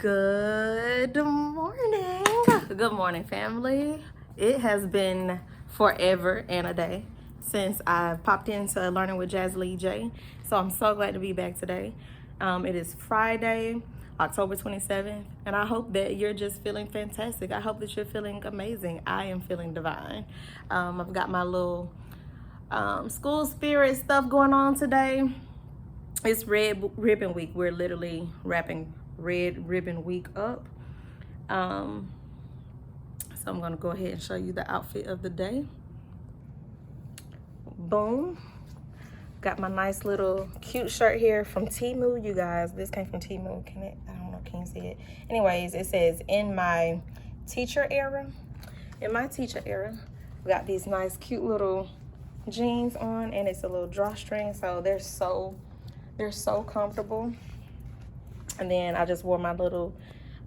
Good morning. Good morning, family. It has been forever and a day since I popped into Learning with Jazz Lee J. So I'm so glad to be back today. It is Friday, October 27th, and I hope that you're just feeling fantastic. I hope that you're feeling amazing. I am feeling divine. I've got my little school spirit stuff going on today. It's Red Ribbon Week. We're literally wrapping Red Ribbon Week up. So I'm gonna go ahead and show you the outfit of the day. Boom. Got my nice little cute shirt here from Temu, you guys. This came from Temu. Can it? I don't know. Can you see it? Anyways, it says in my teacher era. In my teacher era, we got these nice cute little jeans on, and it's a little drawstring, so they're so comfortable. And then I just wore my little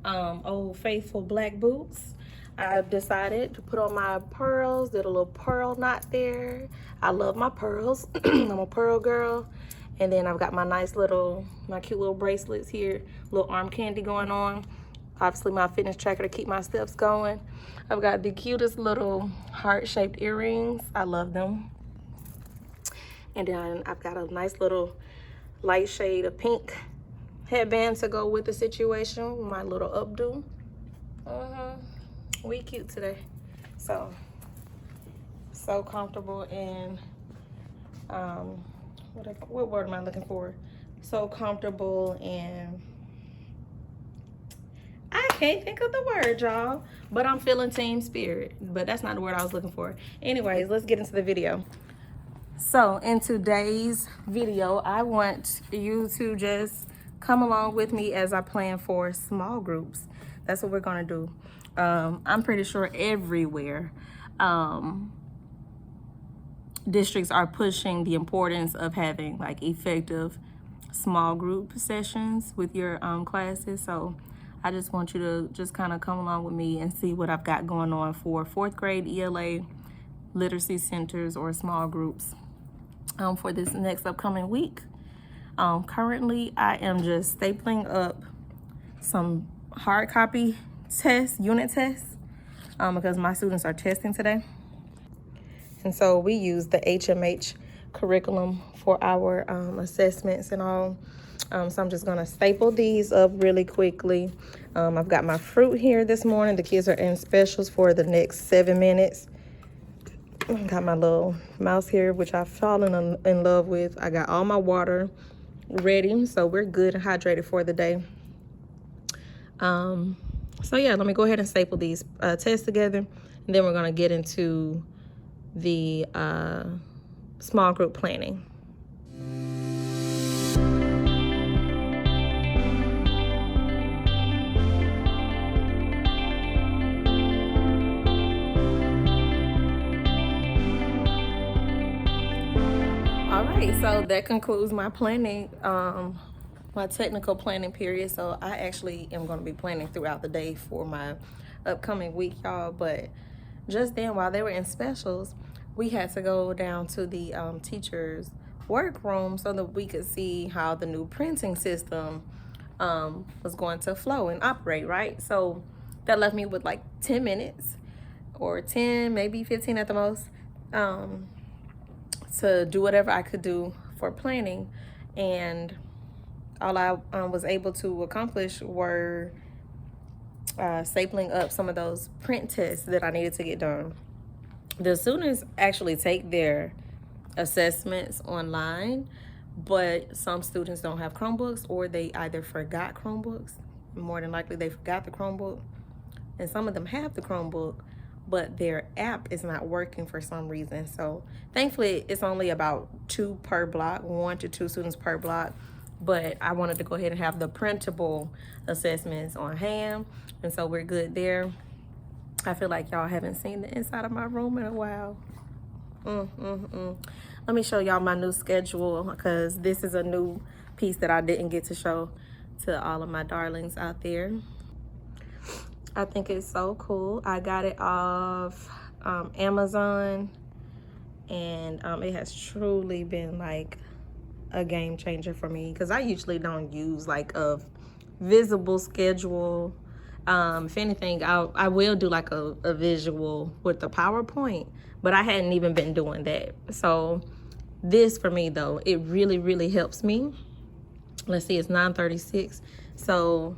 Old Faithful black boots. I decided to put on my pearls, did a little pearl knot there. I love my pearls. I'm a pearl girl. And then I've got my my cute little bracelets here, little arm candy going on. Obviously my fitness tracker to keep my steps going. I've got the cutest little heart-shaped earrings. I love them. And then I've got a nice little light shade of pink headband to go with the situation. My little updo. We cute today. So comfortable and what word am I looking for? So comfortable and I can't think of the word, y'all. But I'm feeling team spirit. But that's not the word I was looking for. Anyways, let's get into the video. So in today's video, I want you to just come along with me as I plan for small groups. That's what we're gonna do. I'm pretty sure everywhere districts are pushing the importance of having like effective small group sessions with your classes. So I just want you to just kind of come along with me and see what I've got going on for 4th grade ELA literacy centers or small groups for this next upcoming week. Currently, I am just stapling up some hard copy unit tests, because my students are testing today. And so we use the HMH curriculum for our assessments and all. So I'm just gonna staple these up really quickly. I've got my fruit here this morning. The kids are in specials for the next 7 minutes. Got my little mouse here, which I've fallen in love with. I got all my water ready, so we're good and hydrated for the day. So yeah, let me go ahead and staple these tests together, and then we're gonna get into the small group planning. All right, so that concludes my planning, my technical planning period. So I actually am going to be planning throughout the day for my upcoming week, y'all. But just then, while they were in specials, we had to go down to the teacher's workroom so that we could see how the new printing system was going to flow and operate, right? So that left me with like 10 minutes or 10, maybe 15 at the most, to do whatever I could do for planning. And all I was able to accomplish were stapling up some of those print tests that I needed to get done. The students actually take their assessments online, but some students don't have Chromebooks, or they either forgot Chromebooks. More than likely they forgot the Chromebook, and some of them have the Chromebook, but their app is not working for some reason. So thankfully it's only about 2 per block, 1 to 2 students per block. But I wanted to go ahead and have the printable assessments on hand, and so we're good there. I feel like y'all haven't seen the inside of my room in a while. Let me show y'all my new schedule, because this is a new piece that I didn't get to show to all of my darlings out there. I think it's so cool. I got it off Amazon, and it has truly been like a game changer for me, because I usually don't use like a visible schedule. If anything, I will do like a visual with the PowerPoint, but I hadn't even been doing that. So this for me though, it really, really helps me. Let's see, it's 9:36. So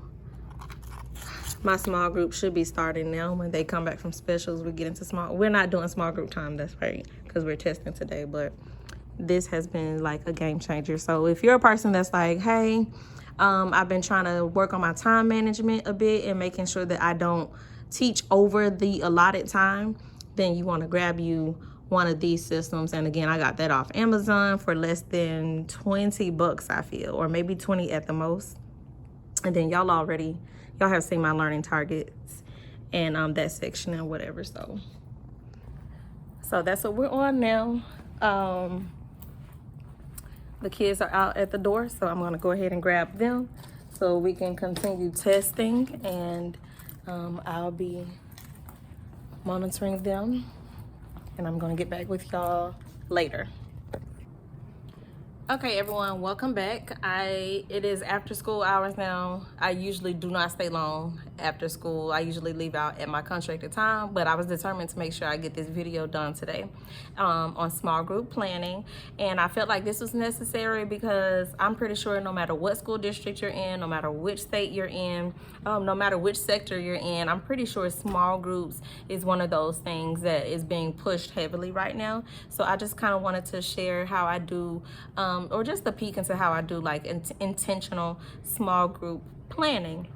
my small group should be starting now. When they come back from specials, we get into small. We're not doing small group time, that's right, because we're testing today, but this has been like a game changer. So if you're a person that's like, hey, I've been trying to work on my time management a bit and making sure that I don't teach over the allotted time, then you want to grab you one of these systems. And again, I got that off Amazon for less than 20 bucks, I feel, or maybe 20 at the most. And then y'all have seen my learning targets and that section and whatever. So that's what we're on now. The kids are out at the door, so I'm gonna go ahead and grab them so we can continue testing, and I'll be monitoring them, and I'm gonna get back with y'all later. Okay, everyone, welcome back. It is after school hours now. I usually do not stay long after school. I usually leave out at my contracted time, but I was determined to make sure I get this video done today on small group planning. And I felt like this was necessary because I'm pretty sure no matter what school district you're in, no matter which state you're in, no matter which sector you're in, I'm pretty sure small groups is one of those things that is being pushed heavily right now. So I just kind of wanted to share how I do or just a peek into how I do like intentional small group planning.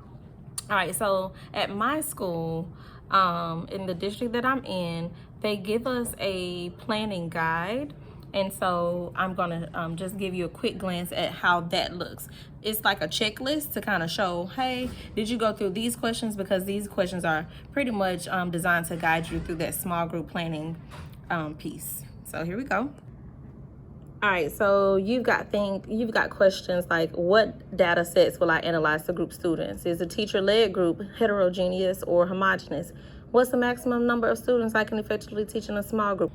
All right, so at my school, in the district that I'm in, they give us a planning guide. And so I'm gonna just give you a quick glance at how that looks. It's like a checklist to kind of show, hey, did you go through these questions? Because these questions are pretty much designed to guide you through that small group planning piece. So here we go. All right, so you've got questions like, what data sets will I analyze to group students? Is a teacher-led group heterogeneous or homogeneous? What's the maximum number of students I can effectively teach in a small group?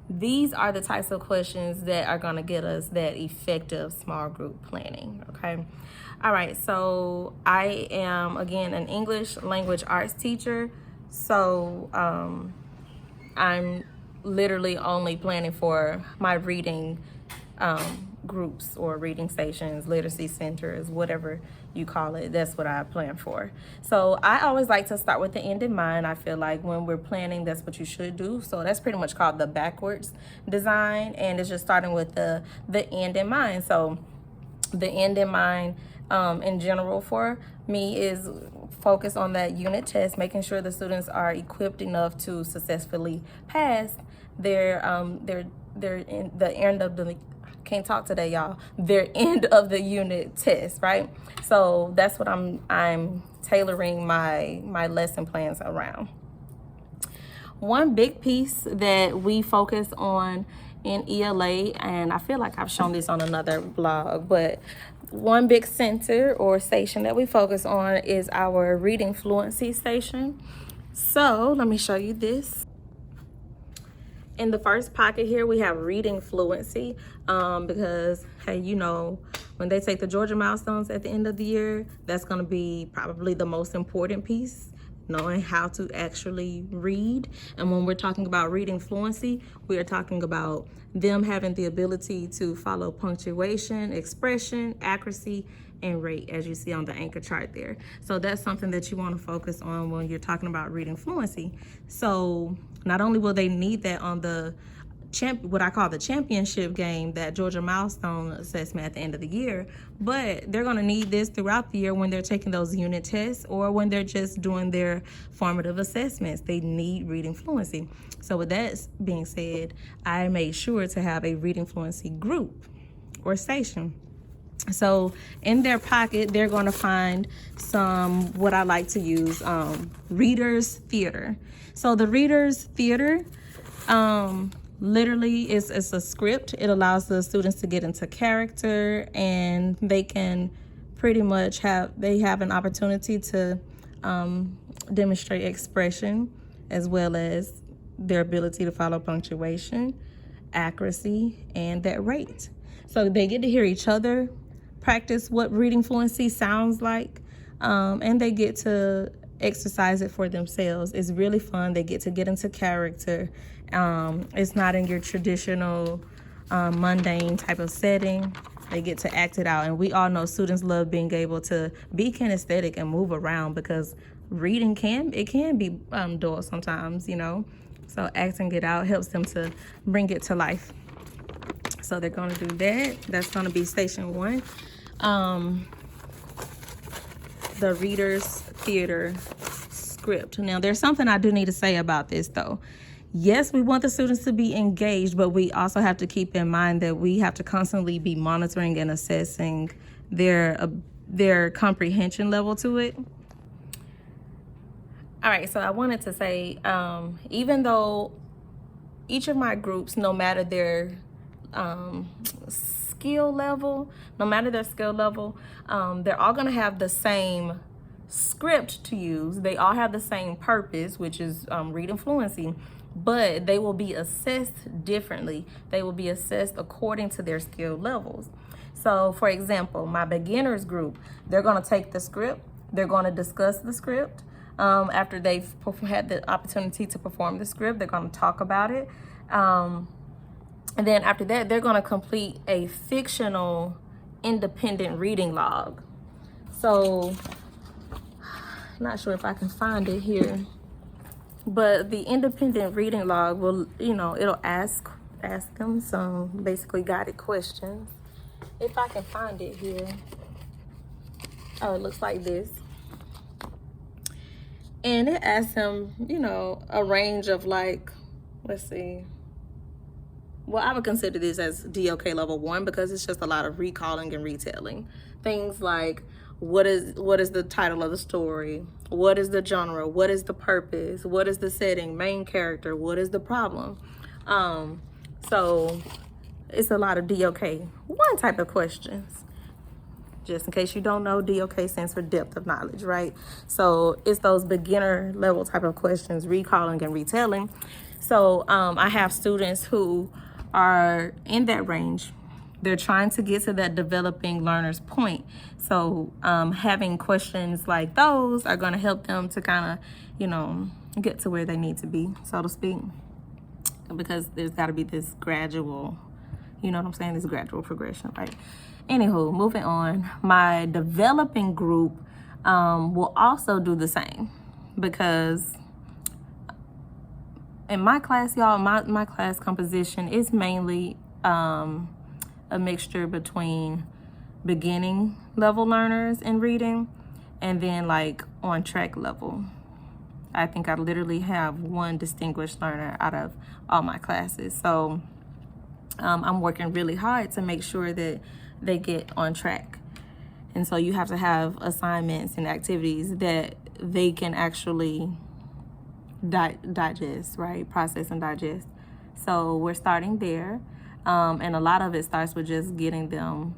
These are the types of questions that are gonna get us that effective small group planning, okay? All right, so I am, again, an English language arts teacher. So I'm literally only planning for my reading groups or reading stations, literacy centers, whatever you call it. That's what I plan for. So I always like to start with the end in mind. I feel like when we're planning, that's what you should do. So that's pretty much called the backwards design, and it's just starting with the end in mind. So the end in mind in general for me is focus on that unit test, making sure the students are equipped enough to successfully pass their in the end of the can't talk today, y'all. Their end of the unit test, right? So that's what I'm tailoring my lesson plans around. One big piece that we focus on in ELA, and I feel like I've shown this on another blog, but one big center or station that we focus on is our reading fluency station. So let me show you this. In the first pocket here, we have reading fluency because, hey, you know, when they take the Georgia milestones at the end of the year, that's going to be probably the most important piece, knowing how to actually read. And when we're talking about reading fluency, we are talking about them having the ability to follow punctuation, expression, accuracy, and rate, as you see on the anchor chart there. So that's something that you want to focus on when you're talking about reading fluency. So not only will they need that on the what I call the championship game, that Georgia milestone assessment at the end of the year, but they're going to need this throughout the year when they're taking those unit tests or when they're just doing their formative assessments. They need reading fluency. So with that being said, I made sure to have a reading fluency group or station. So in their pocket, they're going to find some, what I like to use, readers theater. So the readers theater, literally it's a script. It allows the students to get into character, and they can pretty much have an opportunity to demonstrate expression, as well as their ability to follow punctuation, accuracy, and that rate. So they get to hear each other practice what reading fluency sounds like, and they get to exercise it for themselves. It's really fun. They get to get into character. It's not in your traditional mundane type of setting. They get to act it out, and we all know students love being able to be kinesthetic and move around, because reading can be dull sometimes, you know. So acting it out helps them to bring it to life. So they're going to do that. That's going to be station 1. The reader's theater script. Now, there's something I do need to say about this, though. Yes, we want the students to be engaged, but we also have to keep in mind that we have to constantly be monitoring and assessing their comprehension level to it. All right, so I wanted to say, even though each of my groups, no matter their skill level, they're all going to have the same script to use. They all have the same purpose, which is reading fluency, but they will be assessed differently. They will be assessed according to their skill levels. So, for example, my beginners group, they're going to take the script. They're going to discuss the script. After they've had the opportunity to perform the script, they're going to talk about it. And then after that, they're going to complete a fictional independent reading log. So, not sure if I can find it here, but the independent reading log will, it'll ask them some basically guided questions. If I can find it here. Oh, it looks like this. And it asks them, a range of let's see. Well, I would consider this as DOK level 1, because it's just a lot of recalling and retelling. Things like, what is the title of the story? What is the genre? What is the purpose? What is the setting? Main character? What is the problem? So it's a lot of DOK 1 type of questions. Just in case you don't know, DOK stands for depth of knowledge, right? So it's those beginner level type of questions, recalling and retelling. So I have students who are in that range. They're trying to get to that developing learner's point. So having questions like those are going to help them to kind of, get to where they need to be, so to speak. Because there's got to be this gradual, this gradual progression, right? Anywho, moving on. My developing group will also do the same, because in my class, y'all, my class composition is mainly a mixture between beginning level learners in reading and then on track level. I think I literally have one distinguished learner out of all my classes. So I'm working really hard to make sure that they get on track. And so you have to have assignments and activities that they can actually digest, right? Process and digest. So we're starting there. And a lot of it starts with just getting them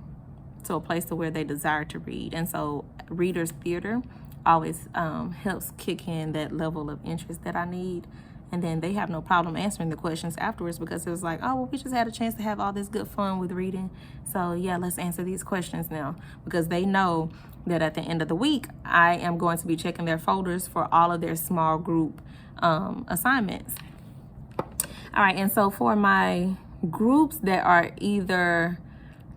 to a place to where they desire to read. And so reader's theater always helps kick in that level of interest that I need. And then they have no problem answering the questions afterwards, because it was like, oh, well, we just had a chance to have all this good fun with reading. So yeah, let's answer these questions now, because they know that at the end of the week, I am going to be checking their folders for all of their small group assignments. All right, and so for my groups that are either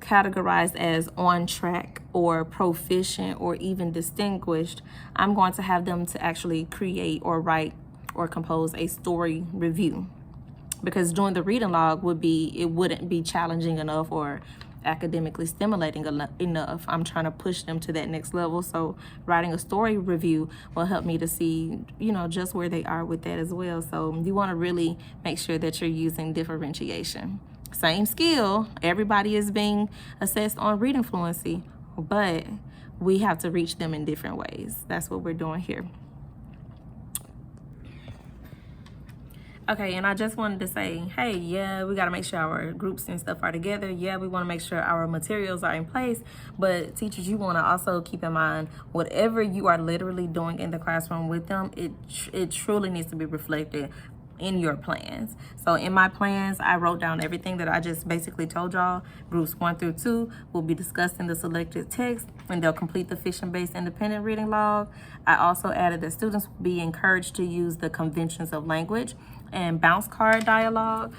categorized as on track or proficient or even distinguished, I'm going to have them to actually create or write or compose a story review, because doing the reading log wouldn't be challenging enough or academically stimulating enough. I'm trying to push them to that next level. So writing a story review will help me to see, just where they are with that as well. So you want to really make sure that you're using differentiation. Same skill, everybody is being assessed on reading fluency, but we have to reach them in different ways. That's what we're doing here. Okay, and I just wanted to say, hey, yeah, we got to make sure our groups and stuff are together. Yeah, we want to make sure our materials are in place. But teachers, you want to also keep in mind, whatever you are literally doing in the classroom with them, it truly needs to be reflected in your plans. So in my plans, I wrote down everything that I just basically told y'all. Groups 1 through 2 will be discussing the selected text and they'll complete the fiction-based independent reading log. I also added that students will be encouraged to use the conventions of language and bounce card dialogue.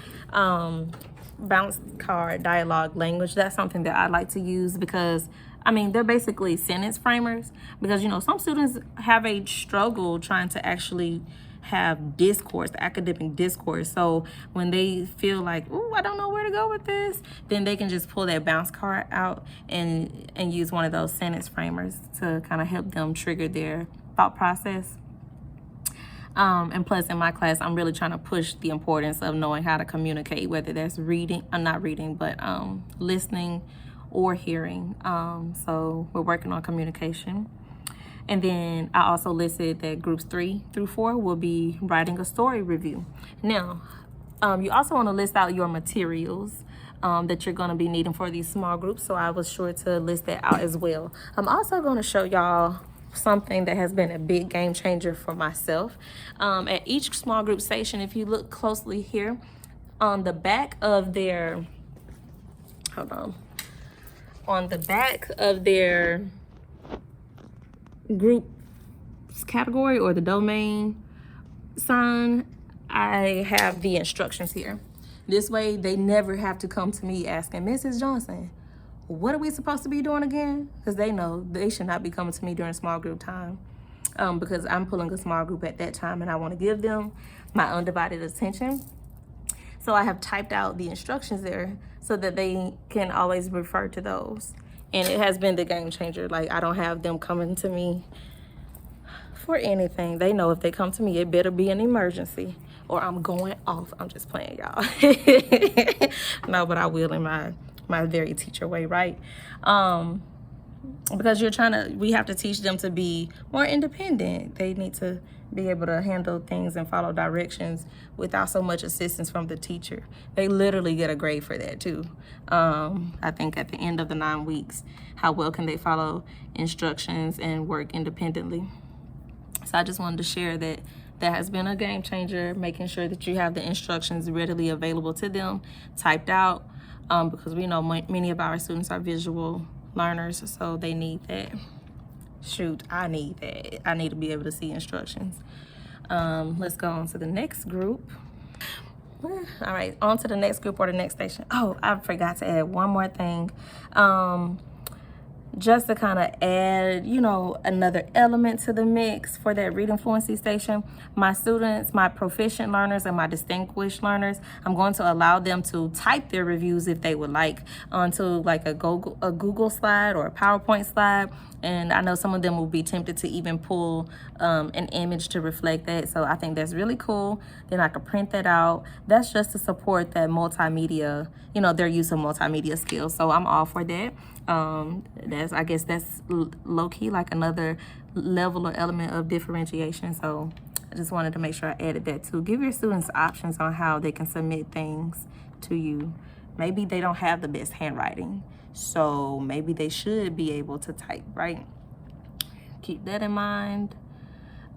Bounce card dialogue language, that's something that I like to use because I mean, they're basically sentence framers because, you know, some students have a struggle trying to actually have discourse, academic discourse. So when they feel like, ooh, I don't know where to go with this, then they can just pull that bounce card out and use one of those sentence framers to kind of help them trigger their thought process. And plus in my class, I'm really trying to push the importance of knowing how to communicate, whether that's reading, not reading, but listening or hearing. So we're working on communication. And then I also listed that groups 3 through 4 will be writing a story review. Now, you also want to list out your materials that you're going to be needing for these small groups. So I was sure to list that out as well. I'm also going to show y'all something that has been a big game changer for myself. At each small group station, if you look closely here, on the back of their, on the back of their group category or the domain sign, I have the instructions here. This way they never have to come to me asking, Mrs. Johnson, what are we supposed to be doing again? Because they know they should not be coming to me during small group time because I'm pulling a small group at that time and I want to give them my undivided attention. So I have typed out the instructions there so that they can always refer to those. And it has been the game changer. Like, I don't have them coming to me for anything. They know if they come to me, it better be an emergency or I'm going off. I'm just playing, y'all. No, but I will in my very teacher way, right? Because we have to teach them to be more independent. They need to be able to handle things and follow directions without so much assistance from the teacher. They literally get a grade for that too. I think at the end of the 9 weeks, how well can they follow instructions and work independently? So I just wanted to share that has been a game changer, making sure that you have the instructions readily available to them, typed out, because we know many of our students are visual learners, so they need that. Shoot, I need that. I need to be able to see instructions. Let's go on to the next group. All right, on to the next group or the next station. Oh, I forgot to add one more thing. Just to kind of add, you know, another element to the mix for that reading fluency station. My students, my proficient learners and my distinguished learners, I'm going to allow them to type their reviews if they would like onto like a Google slide or a PowerPoint slide. And I know some of them will be tempted to even pull an image to reflect that. So I think that's really cool. Then I could print that out. That's just to support that multimedia, you know, their use of multimedia skills. So I'm all for that. I guess that's low-key like another level or element of differentiation. So I just wanted to make sure I added that too. Give your students options on how they can submit things to you. Maybe they don't have the best handwriting, so maybe they should be able to type, right? Keep that in mind.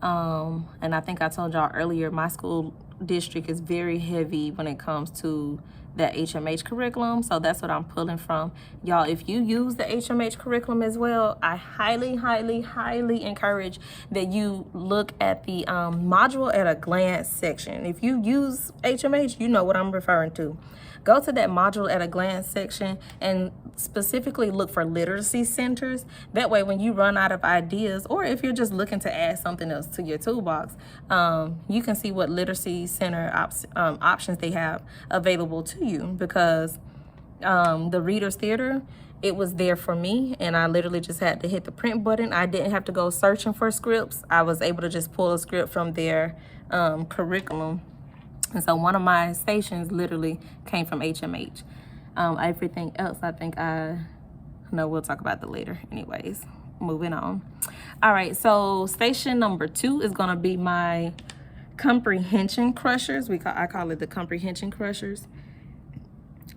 And I think I told y'all earlier, my school district is very heavy when it comes to that HMH curriculum, so that's what I'm pulling from. Y'all, if you use the HMH curriculum as well, I highly, highly, highly encourage that you look at the module at a glance section. If you use HMH, you know what I'm referring to. Go to that module at a glance section and specifically look for literacy centers. That way, when you run out of ideas, or if you're just looking to add something else to your toolbox, you can see what literacy center options they have available to you. Because the Reader's Theater, it was there for me, and I literally just had to hit the print button. I didn't have to go searching for scripts. I was able to just pull a script from their curriculum. And so one of my stations literally came from HMH. Everything else, I think we'll talk about that later. Anyways, moving on. All right, so station number 2 is gonna be my comprehension crushers. I call it the comprehension crushers.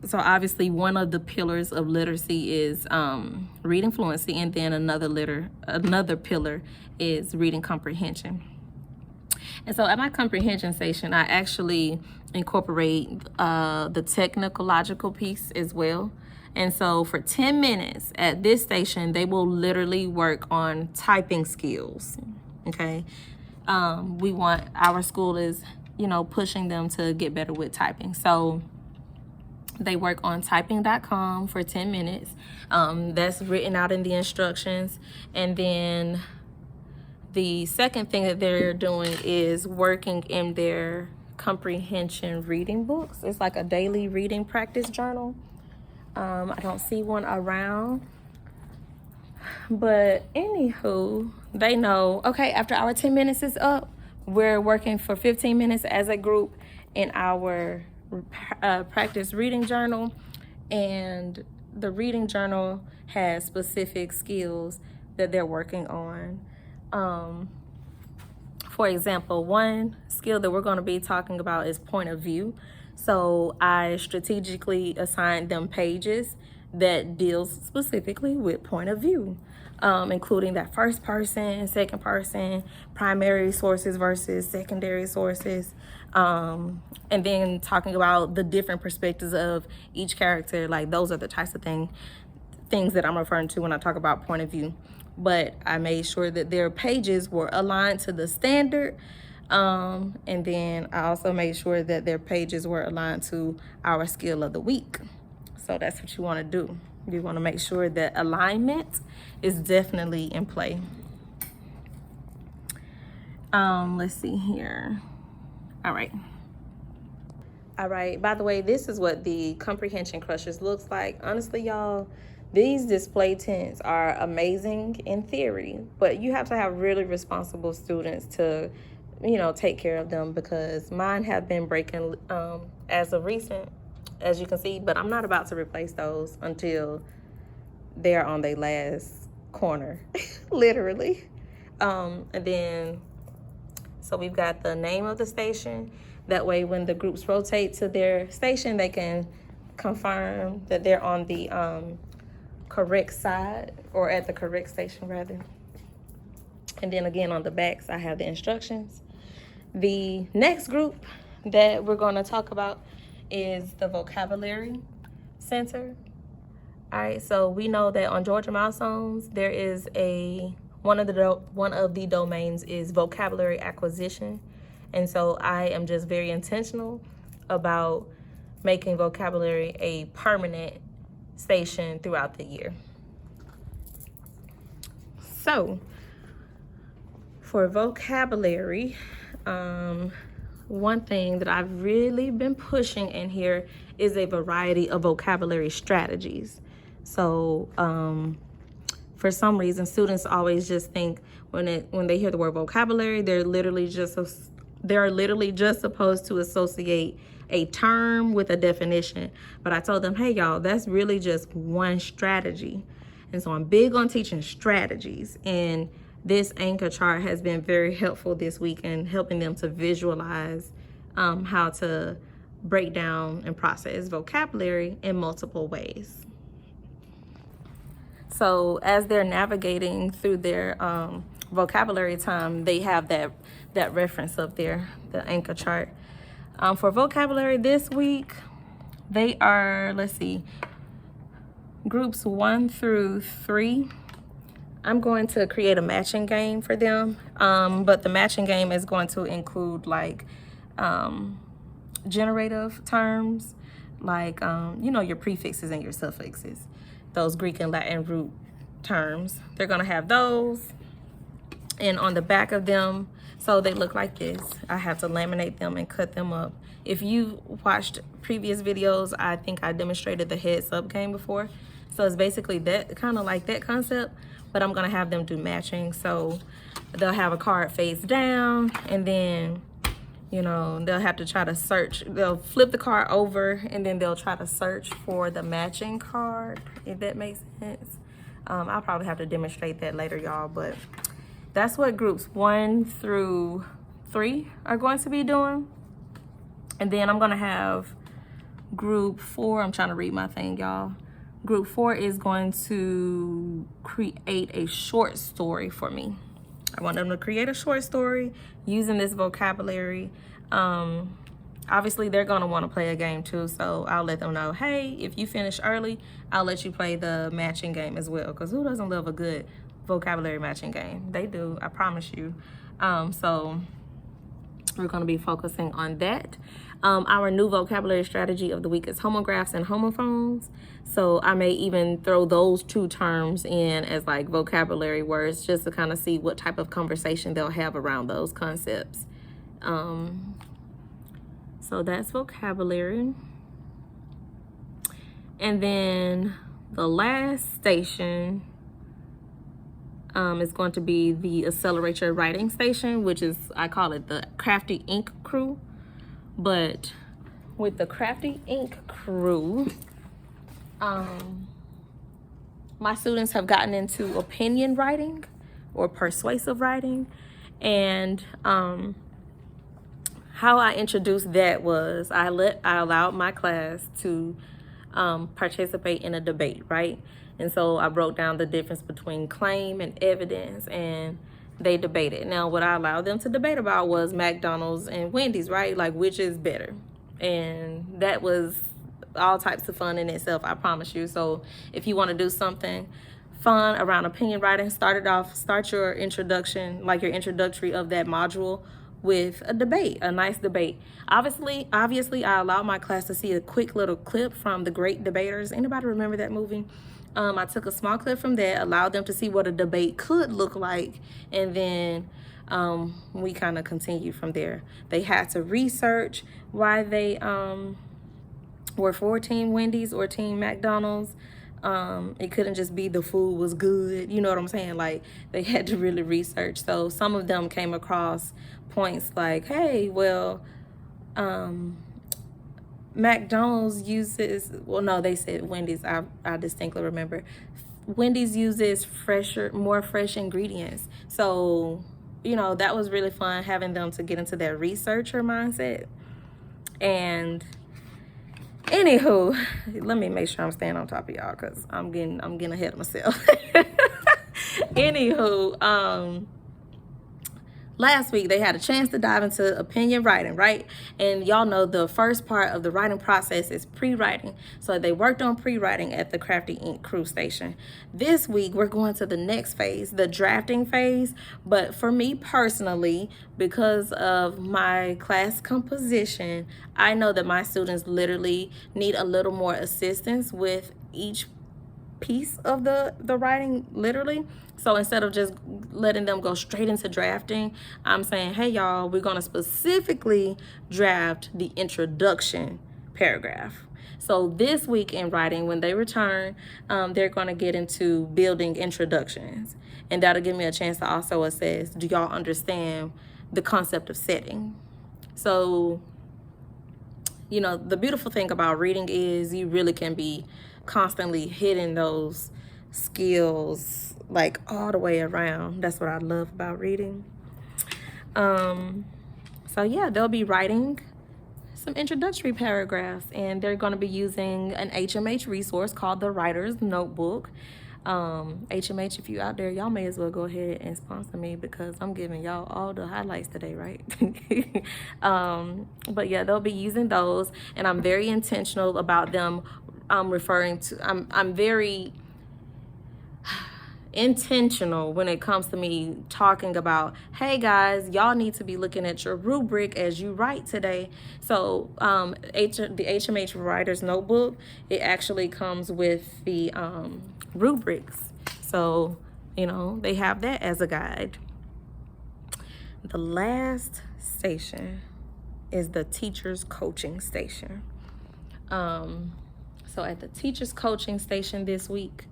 So obviously one of the pillars of literacy is reading fluency, and then another pillar is reading comprehension. And so at my comprehension station, I actually incorporate the technological piece as well. And so for 10 minutes at this station, they will literally work on typing skills, okay? Our school is, pushing them to get better with typing. So they work on typing.com for 10 minutes. That's written out in the instructions. And then the second thing that they're doing is working in their comprehension reading books. It's like a daily reading practice journal. I don't see one around. But anywho, they know, okay, after our 10 minutes is up, we're working for 15 minutes as a group in our practice reading journal. And the reading journal has specific skills that they're working on. For example, one skill that we're going to be talking about is point of view. So I strategically assigned them pages that deals specifically with point of view, including that first person, second person, primary sources versus secondary sources, and then talking about the different perspectives of each character. Like, those are the types of things that I'm referring to when I talk about point of view. But I made sure that their pages were aligned to the standard. And then I also made sure that their pages were aligned to our skill of the week. So that's what you want to do. You want to make sure that alignment is definitely in play. Let's see here. All right. By the way, this is what the comprehension crushers looks like. Honestly, y'all, these display tents are amazing in theory, but you have to have really responsible students to, take care of them, because mine have been breaking as of recent, as you can see, but I'm not about to replace those until they're on their last corner, literally. And then, so we've got the name of the station. That way, when the groups rotate to their station, they can confirm that they're on the correct side, or at the correct station rather. And then again, on the backs, I have the instructions. The next group that we're going to talk about is the vocabulary center. All right, so we know that on Georgia Milestones, there is one of the domains is vocabulary acquisition. And so I am just very intentional about making vocabulary a permanent station throughout the year. So for vocabulary, one thing that I've really been pushing in here is a variety of vocabulary strategies. So for some reason, students always just think when they hear the word vocabulary, they're literally just supposed to associate a term with a definition. But I told them, hey, y'all, that's really just one strategy. And so I'm big on teaching strategies. And this anchor chart has been very helpful this week in helping them to visualize how to break down and process vocabulary in multiple ways. So as they're navigating through their vocabulary time, they have that reference up there, the anchor chart. For vocabulary this week, they are, groups 1 through 3. I'm going to create a matching game for them, but the matching game is going to include generative terms, your prefixes and your suffixes, those Greek and Latin root terms. They're going to have those. And on the back of them, so they look like this. I have to laminate them and cut them up. If you watched previous videos, I think I demonstrated the heads up game before. So it's basically that, kind of like that concept, but I'm gonna have them do matching. So they'll have a card face down, and then, they'll have to try to search. They'll flip the card over, and then they'll try to search for the matching card, if that makes sense. I'll probably have to demonstrate that later, y'all, but that's what groups 1 through 3 are going to be doing. And then I'm gonna have group 4, I'm trying to read my thing, y'all. Group 4 is going to create a short story for me. I want them to create a short story using this vocabulary. Obviously, they're going to want to play a game too, so I'll let them know, hey, if you finish early, I'll let you play the matching game as well, because who doesn't love a good vocabulary matching game? They do, I promise you. So we're going to be focusing on that. Our new vocabulary strategy of the week is homographs and homophones. So I may even throw those two terms in as like vocabulary words just to kind of see what type of conversation they'll have around those concepts. So that's vocabulary. And then the last station is going to be the Accelerate Your Writing station, which is, I call it the Crafty Ink Crew. But with the Crafty Ink Crew, my students have gotten into opinion writing or persuasive writing. And how I introduced that was I allowed my class to participate in a debate, right? And so I broke down the difference between claim and evidence, and they debated. Now, what I allowed them to debate about was McDonald's and Wendy's, right? Like, which is better? And that was all types of fun in itself, I promise you. So if you want to do something fun around opinion writing, start your introduction, like your introductory of that module, with a debate, a nice debate. Obviously, I allowed my class to see a quick little clip from The Great Debaters. Anybody remember that movie? I took a small clip from that, allowed them to see what a debate could look like, and then we kind of continued from there. They had to research why they were for Team Wendy's or Team McDonald's. It couldn't just be the food was good. You know what I'm saying? Like, they had to really research. So some of them came across points like, hey, well, McDonald's uses, well, no, they said Wendy's. I distinctly remember. Wendy's uses more fresh ingredients. So, you know, that was really fun, having them to get into that researcher mindset. And anywho, let me make sure I'm staying on top of y'all, because I'm getting ahead of myself. Anywho, last week they had a chance to dive into opinion writing, right? And y'all know the first part of the writing process is pre-writing. So they worked on pre-writing at the Crafty Ink Crew station. This week we're going to the next phase, the drafting phase. But for me personally, because of my class composition, I know that my students literally need a little more assistance with each piece of the writing, literally. So instead of just letting them go straight into drafting, I'm saying, hey y'all, we're going to specifically draft the introduction paragraph. So this week in writing, when they return, they're going to get into building introductions, and that'll give me a chance to also assess, do y'all understand the concept of setting? So, you know, the beautiful thing about reading is you really can be constantly hitting those skills like all the way around. That's what I love about reading. So yeah, they'll be writing some introductory paragraphs, and they're going to be using an HMH resource called the Writer's Notebook. HMH, if you out there, y'all may as well go ahead and sponsor me, because I'm giving y'all all the highlights today, right? But yeah, they'll be using those, and I'm very intentional about them referring to, I'm very intentional when it comes to me talking about, hey guys, y'all need to be looking at your rubric as you write today. So the HMH Writer's Notebook, it actually comes with the rubrics. So, you know, they have that as a guide. The last station is the teacher's coaching station. So at the teacher's coaching station this week,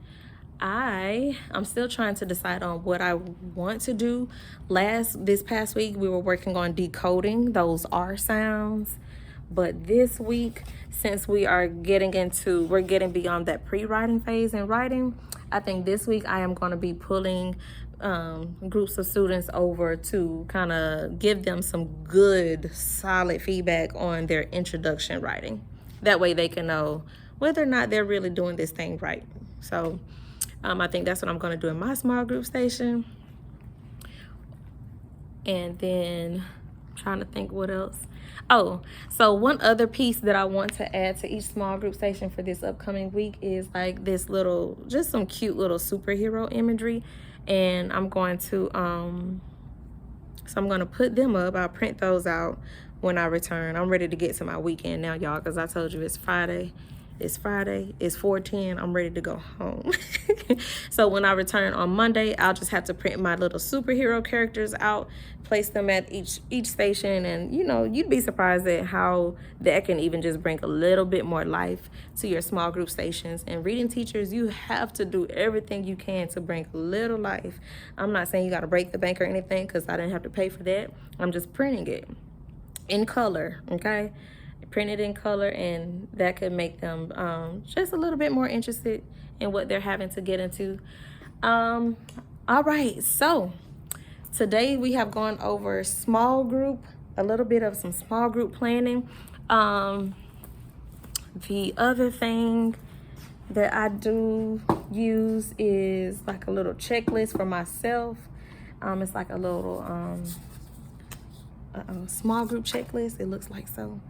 I'm still trying to decide on what I want to do. This past week, we were working on decoding those R sounds. But this week, since we're getting beyond that pre-writing phase in writing, I think this week I am going to be pulling groups of students over to kind of give them some good, solid feedback on their introduction writing. That way they can know whether or not they're really doing this thing right. So I think that's what I'm going to do in my small group station. And then I'm trying to think what else. Oh, so one other piece that I want to add to each small group station for this upcoming week is like this little, just some cute little superhero imagery. And I'm going to, so I'm going to put them up. I'll print those out when I return. I'm ready to get to my weekend now, y'all, because I told you it's Friday. It's Friday. It's 4:10. I'm ready to go home. So when I return on Monday, I'll just have to print my little superhero characters out, place them at each station, and you know, you'd be surprised at how that can even just bring a little bit more life to your small group stations. And reading teachers, you have to do everything you can to bring a little life. I'm not saying you got to break the bank or anything, because I didn't have to pay for that. I'm just printing it in color, okay? Print it in color, and that could make them just a little bit more interested in what they're having to get into. All right, so today we have gone over small group, a little bit of some small group planning. The other thing that I do use is like a little checklist for myself. It's like a little small group checklist. It looks like so.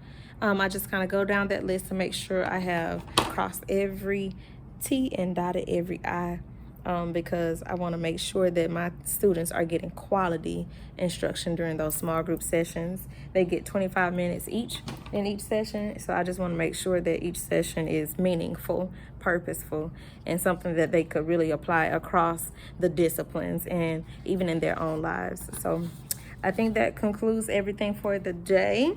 I just kind of go down that list to make sure I have crossed every T and dotted every I, because I want to make sure that my students are getting quality instruction during those small group sessions. They get 25 minutes each in each session, so I just want to make sure that each session is meaningful, purposeful, and something that they could really apply across the disciplines and even in their own lives. So I think that concludes everything for the day.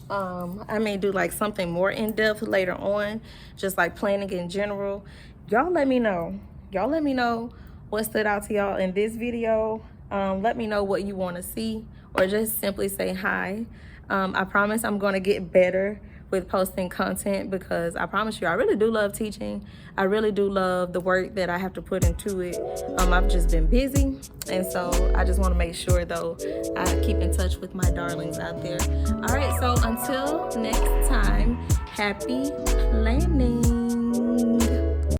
I may do like something more in-depth later on, just like planning in general. Y'all let me know. Y'all let me know what stood out to y'all in this video. Let me know what you want to see, or just simply say hi. I promise I'm going to get better with posting content, because I promise you, I really do love teaching. I really do love the work that I have to put into it. I've just been busy, and so I just want to make sure though I keep in touch with my darlings out there. All right, so until next time, happy planning.